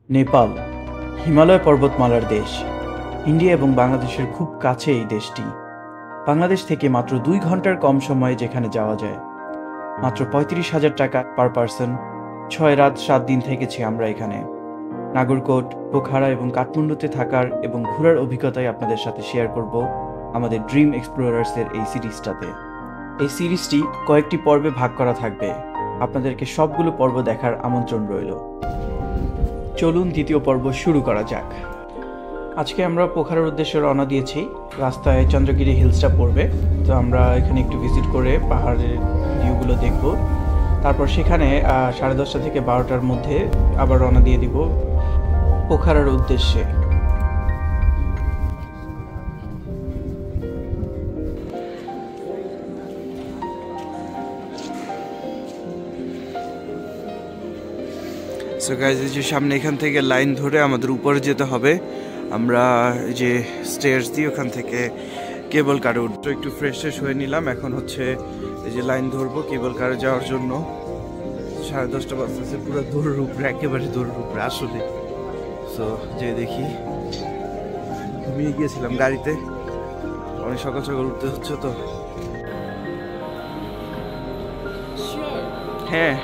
নেপাল হিমালয় পর্বতমালার দেশ। ইন্ডিয়া এবং বাংলাদেশের খুব কাছে এই দেশটি। বাংলাদেশ থেকে মাত্র 2 ঘন্টার কম সময়ে যেখানে যাওয়া যায়। মাত্র 35,000 টাকা পার পারসন। 6 রাত 7 দিন থেকেছি আমরা এখানে। নাগরকোট, পোখারা এবং কাঠমান্ডুতে থাকার এবং ঘোরার অভিজ্ঞতাই আপনাদের সাথে শেয়ার করব আমাদের ড্রিম এক্সপ্লোরার্সের এই সিরিজটাতে। এই সিরিজটি কয়েকটি পর্বে ভাগ করা থাকবে। আপনাদেরকে সবগুলো পর্ব দেখার আমন্ত্রণ রইল। চলুন দ্বিতীয় পর্ব শুরু করা যাক। আজকে আমরা পোখারার উদ্দেশ্যে রওনা দিয়েছি। রাস্তায় চন্দ্রগিরি হিলসটা পড়বে, তো আমরা এখানে একটু ভিজিট করে পাহাড়ের ভিউগুলো দেখব। তারপর সেখানে 10:30 থেকে 12টার মধ্যে আবার রওনা দিয়ে দিব পোখারার উদ্দেশ্যে। সো গাইজ, এই যে সামনে এখান থেকে লাইন ধরে আমাদের উপরে যেতে হবে। আমরা এই যে স্টেয়ার্স দিয়ে ওখান থেকে কেবল কারে উঠবো। একটু ফ্রেশ হয়ে নিলাম। এখন হচ্ছে এই যে লাইন ধরবো কেবল কারে যাওয়ার জন্য। 10:30 বাজতেছে, পুরো দূরের উপরে, একেবারে দূরের উপরে আসলে। সো যে দেখি, ঘুমিয়ে গিয়েছিলাম গাড়িতে, অনেক সকাল সকাল উঠতে হচ্ছে তো। হ্যাঁ,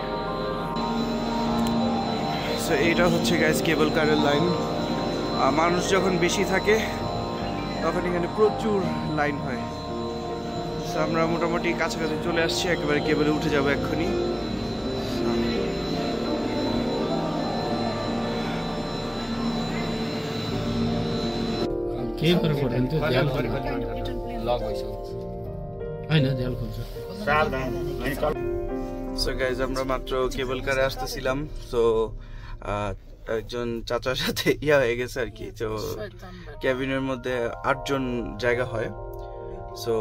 সো এইটা হচ্ছে গাইজ কেবল কারের লাইন। মানুষ যখন বেশি থাকে তখন এখানে প্রচুর লাইন হয়। সো আমরা মোটামুটি কাছাকাছি চলে আসছি, একেবারে কেবলে উঠে যাবো এক্ষুনি। সো গাইজ, আমরা মাত্র কেবল কারে আসতেছিলাম। সো একজন চাচার সাথে হয়ে গেছে আর কি। তো ক্যাবিনের মধ্যে 8 জন জায়গা হয়। সো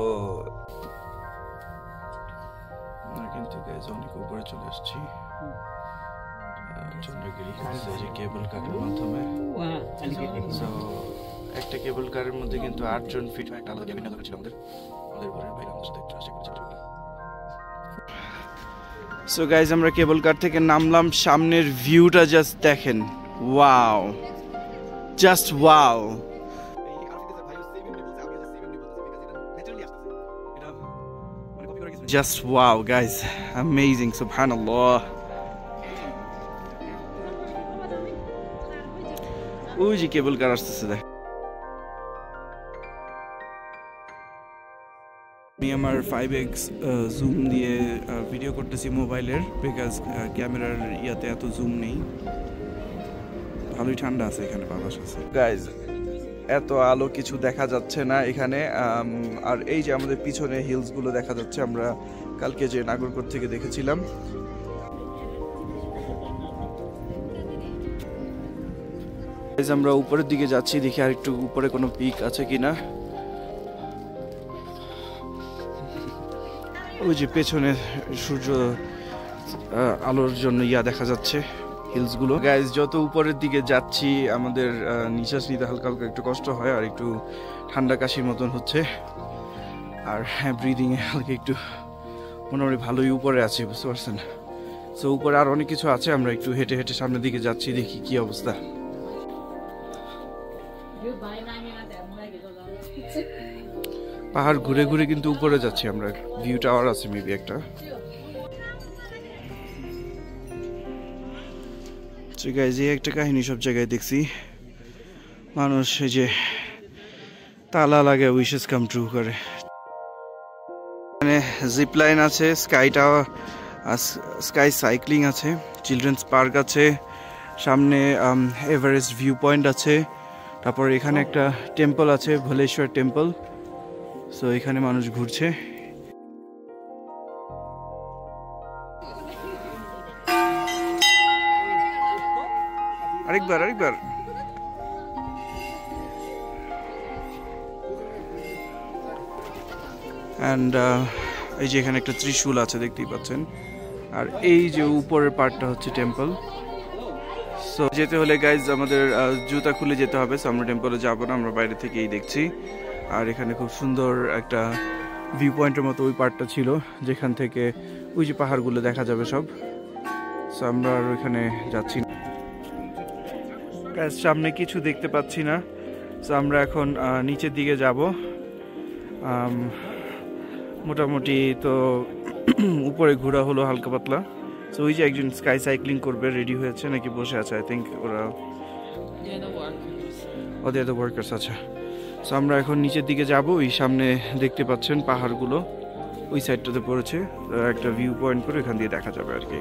কিন্তু গাইজ অনেক উপরে চলে আসছি চন্দ্রগিরি হিলসে যে কেবল কারের মাধ্যমে। সো একটা কেবল কারের মধ্যে কিন্তু 8 জন ফিট হয়। একটা আলাদা ক্যাবিন দরকার ছিল আমাদের ঘরের বাইরে আমাদের সাথে একটু আসছে। সো গাইজ, আমরা কেবল কার থেকে নামলাম। সামনের ভিউটা জাস্ট দেখেন। Wow, just wow. Just wow guys, amazing, সুবহানাল্লাহ। ওই যে কেবল কার আসতেছে দেখ। আমি আমার 5x জুম দিয়ে ভিডিও করতেছি মোবাইলের, বিকজ ক্যামেরার ইয়াতে এত জুম নেই। ভালোই ঠান্ডা আছে এখানে, বাতাস আছে গাইজ। এত আলো কিছু দেখা যাচ্ছে না এখানে। আর এই যে আমাদের পিছনে হিলসগুলো দেখা যাচ্ছে, আমরা কালকে যে নাগরকোট থেকে দেখেছিলাম। আমরা উপরের দিকে যাচ্ছি, দেখি আর একটু উপরে কোনো পিক আছে কিনা। ওই যে পেছনে সূর্য আলোর জন্য দেখা যাচ্ছে হিলসগুলো। গাইজ, যত উপরের দিকে যাচ্ছি আমাদের নিঃশ্বাস নিতে হালকা হালকা একটু কষ্ট হয়, আর একটু ঠান্ডা কাশির মতন হচ্ছে। আর হ্যাঁ, ব্রিদিংয়ে হালকা একটু মোটামুটি ভালোই উপরে আছি, বুঝতে পারছেন। সো উপরে আর অনেক কিছু আছে, আমরা একটু হেঁটে হেঁটে সামনের দিকে যাচ্ছি, দেখি কি অবস্থা। পাহাড় ঘুরে ঘুরে কিন্তু উপরে যাচ্ছি আমরা। ভিউ টাওয়ার আছে মেবি একটা। যে একটা কাহিনী সব জায়গায় দেখছি, মানুষ এই যে তালা লাগে উইশেস কাম ট্রু করে। এখানে জিপ লাইন আছে, স্কাই টাওয়ার, স্কাই সাইক্লিং আছে, চিলড্রেন্স পার্ক আছে, সামনে এভারেস্ট ভিউ পয়েন্ট আছে। তারপর এখানে একটা টেম্পল আছে, ভোলেশ্বর টেম্পল। সো এখানে মানুষ ঘুরছে। আরেকবার অ্যান্ড এই যে এখানে একটা ত্রিশূল আছে, দেখতেই পাচ্ছেন। আর এই যে উপরের পার্টটা হচ্ছে টেম্পল। সো যেতে হলে গাইজ আমাদের জুতা খুলে যেতে হবে। সো আমরা টেম্পলে যাবো না, আমরা বাইরে থেকেই দেখছি। আর এখানে খুব সুন্দর একটা ভিউ পয়েন্টের মতো ওই পার্টটা ছিল, যেখান থেকে ওই যে পাহাড়গুলো দেখা যাবে সব। সো আমরা আর ওইখানে যাচ্ছি। সামনে কিছু দেখতে পাচ্ছি না, তো আমরা এখন নিচের দিকে যাব। মোটামুটি তো উপরে ঘোরা হলো হালকা পাতলা। তো ওই যে একজন স্কাই সাইক্লিং করবে, রেডি হয়েছে নাকি বসে আছে, আই থিঙ্ক ওরা ওদের তো ওয়ার্কার্স আছে। সো আমরা এখন নিচের দিকে যাব। ওই সামনে দেখতে পাচ্ছেন পাহাড়গুলো ওই সাইডটাতে পড়েছে, একটা ভিউ পয়েন্ট করে এখান দিয়ে দেখা যাবে আর কি।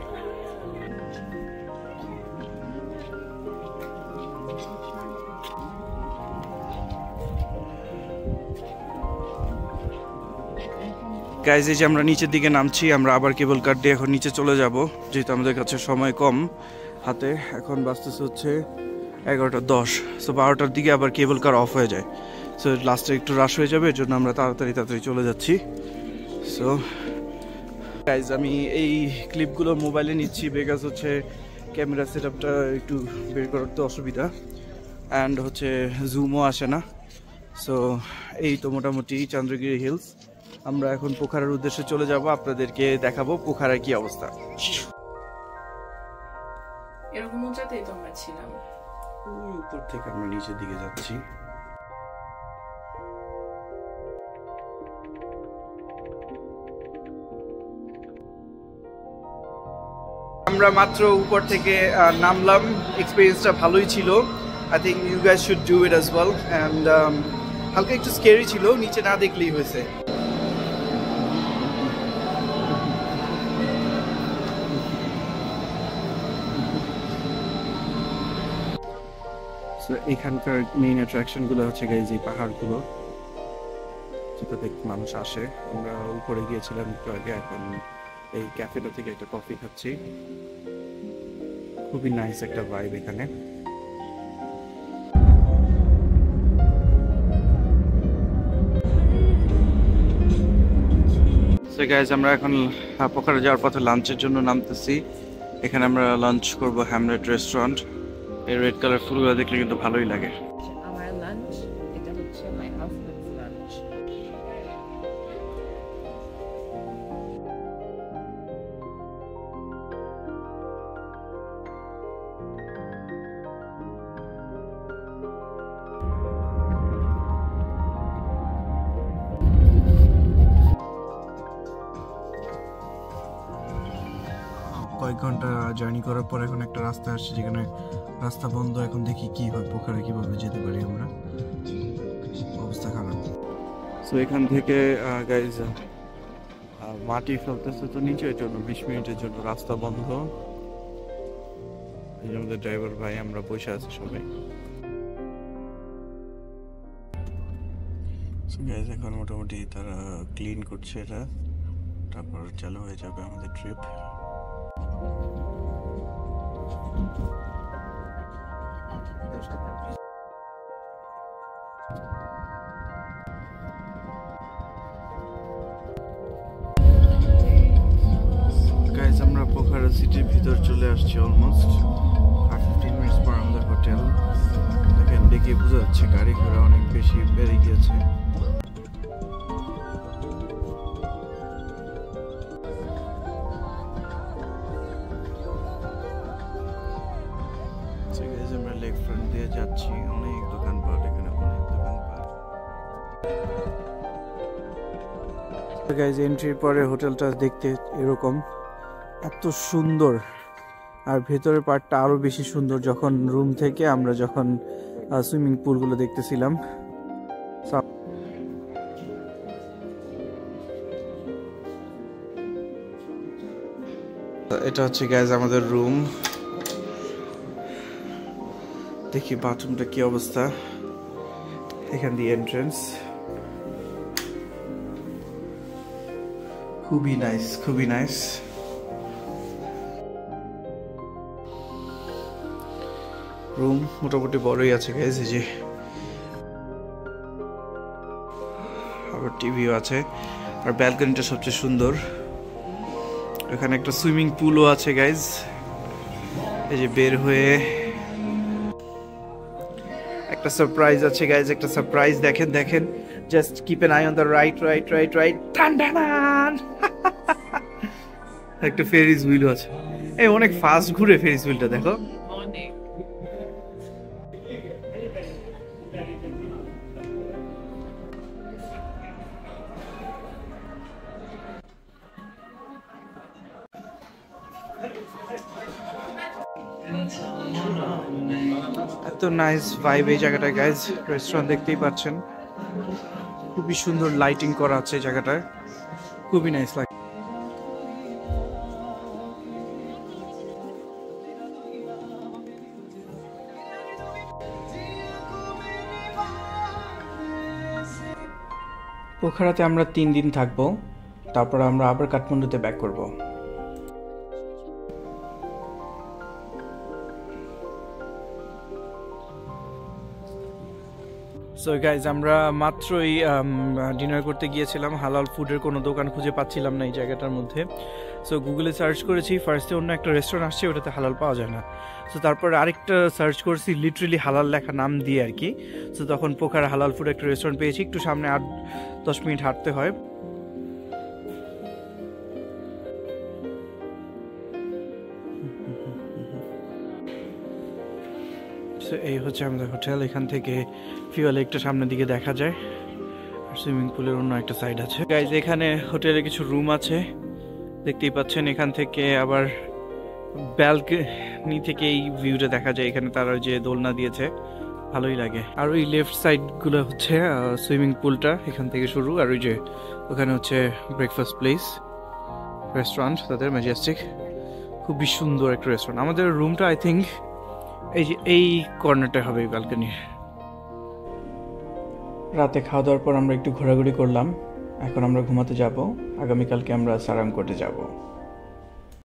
গাইজ এই যে আমরা নিচের দিকে নামছি, আমরা আবার কেবল কার দিয়ে এখন নিচে চলে যাব, যেহেতু আমাদের কাছে সময় কম হাতে। এখন বাজতেছে হচ্ছে 11:10, সো 12টার দিকে আবার কেবল কার অফ হয়ে যায়। সো লাস্টে একটু রাশ হয়ে যাবে, এর জন্য আমরা তাড়াতাড়ি চলে যাচ্ছি। সো গাইজ আমি এই ক্লিপগুলো মোবাইলে নিচ্ছি, বিকজ হচ্ছে ক্যামেরা সেট আপটা একটু বের করার তো অসুবিধা, অ্যান্ড হচ্ছে জুমও আসে না। সো এই তো মোটামুটি চন্দ্রগিরি হিলস। আমরা এখন পোখারার উদ্দেশ্যে চলে যাব, আপনাদেরকে দেখাবো পোখারার কি অবস্থা। এরকম উঁচাতেই তো আমরা ছিলাম। ওই উপর থেকে আমরা নিচের দিকে যাচ্ছি। আমরা মাত্র উপর থেকে নামলাম, এক্সপেরিয়েন্সটা ভালোই ছিল। I think you guys should do it as well. And হালকা একটু স্কেরি ছিল, নিচে না দেখলেই হয়েছে। এখানকার মেইন অ্যাট্রাকশনগুলো হচ্ছে গাইজ এই পাহাড়গুলো, যেটা দেখতে মানুষ আসে। আমরা উপরে গিয়েছিলাম একটু আগে, এখন এই ক্যাফেটা থেকে একটা কফি খাচ্ছি। খুবই নাইস একটা ভাইব এখানে। সো গাইজ আমরা এখন পোখারা যাওয়ার পথে লাঞ্চের জন্য নামতেছি। এখানে আমরা লাঞ্চ করব হ্যামলেট রেস্টুরেন্ট। এই রেড কালার ফুলগুলো দেখলে কিন্তু ভালোই লাগে। আমার লাঞ্চ এটা হচ্ছে মাই হাজবেন্ডস লাঞ্চ। কয়েক ঘন্টা জার্নি করার পর এখন একটা রাস্তা আসছে, যেখানে রাস্তা বন্ধ। এখন দেখি কি হয়, পোখারা কিভাবে যেতে পারি আমরা। অবস্থা খারাপ। সো এখান থেকে গাইজ মাটি ফেলতেছে তো নিচের জন্য 20 মিনিটের জন্য রাস্তা বন্ধ। এই আমাদের ড্রাইভার ভাই, আমরা বসে আছি সবাই। গাইজ এখন মোটামুটি তারা ক্লিন করছে এটা, তারপর চালু হয়ে যাবে আমাদের ট্রিপ। গাইজ আমরা পোখারা সিটির ভিতর চলে আসছি অলমোস্ট। 15 মিনিটস পর আমাদের হোটেল। দেখেন, দেখে বোঝা যাচ্ছে গাড়ি ঘোড়া অনেক বেশি বেড়ে গিয়েছে। আমরা লেক ফ্রন্ট দিয়ে যাচ্ছি, অনেক দোকানপাট এখানে, অনেক দোকানপাট। গাইজ এন্ট্রির পরে হোটেলটা দেখতে এরকম, এত সুন্দর। আর ভেতরের পার্টটা আরো বেশি সুন্দর, যখন রুম থেকে আমরা যখন সুইমিং পুলগুলো দেখতেছিলাম। এটা হচ্ছে গাইজ আমাদের রুম। দেখি বাথরুমটা কি অবস্থা। এখান দিয়ে এন্ট্রেন্স, খুবই নাইস, খুবই নাইস। রুম মোটামুটি বড়ই আছে গাইজ। এই যে আবার টিভিও আছে, আর ব্যালকনিটা সবচেয়ে সুন্দর। এখানে একটা সুইমিং পুলও আছে গাইজ। এই যে বের হয়ে একটা সারপ্রাইজ আছে গাইজ, একটা সারপ্রাইজ। দেখেন দেখেন, just keep N I on the right right right right. টান টান, একটা ফেরিস হুইল আছে। এই অনেক ফাস্ট ঘুরে ফেরিস হুইলটা, দেখো। এত নাইস ভাইব এই জায়গাটায় গাইজ। রেস্টুরেন্ট দেখতেই পাচ্ছেন, খুবই সুন্দর লাইটিং করা আছে এই জায়গাটায়, খুবই নাইস লাগে। পোখারাতে আমরা 3 দিন থাকবো, তারপর আমরা আবার কাঠমান্ডুতে ব্যাক করব। সো গাইজ, আমরা মাত্রই ডিনার করতে গিয়েছিলাম। হালাল ফুডের কোনো দোকান খুঁজে পাচ্ছিলাম না এই জায়গাটার মধ্যে। সো গুগলে সার্চ করেছি, ফার্স্টে অন্য একটা রেস্টুরেন্ট আসছে, ওটাতে হালাল পাওয়া যায় না। সো তারপর আরেকটা সার্চ করছি লিটারেলি হালাল লেখা নাম দিয়ে আর কি। সো তখন পোখারা হালাল ফুড একটা রেস্টুরেন্ট পেয়েছি, একটু সামনে 8-10 মিনিট হাঁটতে হয়। এই হচ্ছে আমাদের হোটেল। এখান থেকে ফিওয়া লেকটা সামনের দিকে দেখা যায়, আর সুইমিং পুলের অন্য একটা সাইড আছে। গাইজ, এখানে হোটেলে কিছু রুম আছে দেখতেই পাচ্ছেন। এখান থেকে আবার ব্যালকনি থেকে এই ভিউটা দেখা যায়। এখানে তারা যে দোলনা দিয়েছে, ভালোই লাগে। আর ওই লেফট সাইড গুলো হচ্ছে সুইমিং পুলটা, এখান থেকে শুরু। আর ওই যে ওখানে হচ্ছে ব্রেকফাস্ট প্লেস, রেস্টুরেন্ট তাদের ম্যাজেস্টিক, খুবই সুন্দর একটা রেস্টুরেন্ট। আমাদের রুমটা আই থিঙ্ক এই যে এই কর্নারটা হবে এই ব্যালকনির। রাতে খাওয়া দাওয়ার পর আমরা একটু ঘোরাঘুরি করলাম, এখন আমরা ঘুমাতে যাব। আগামীকালকে আমরা সারাংকোটে যাব।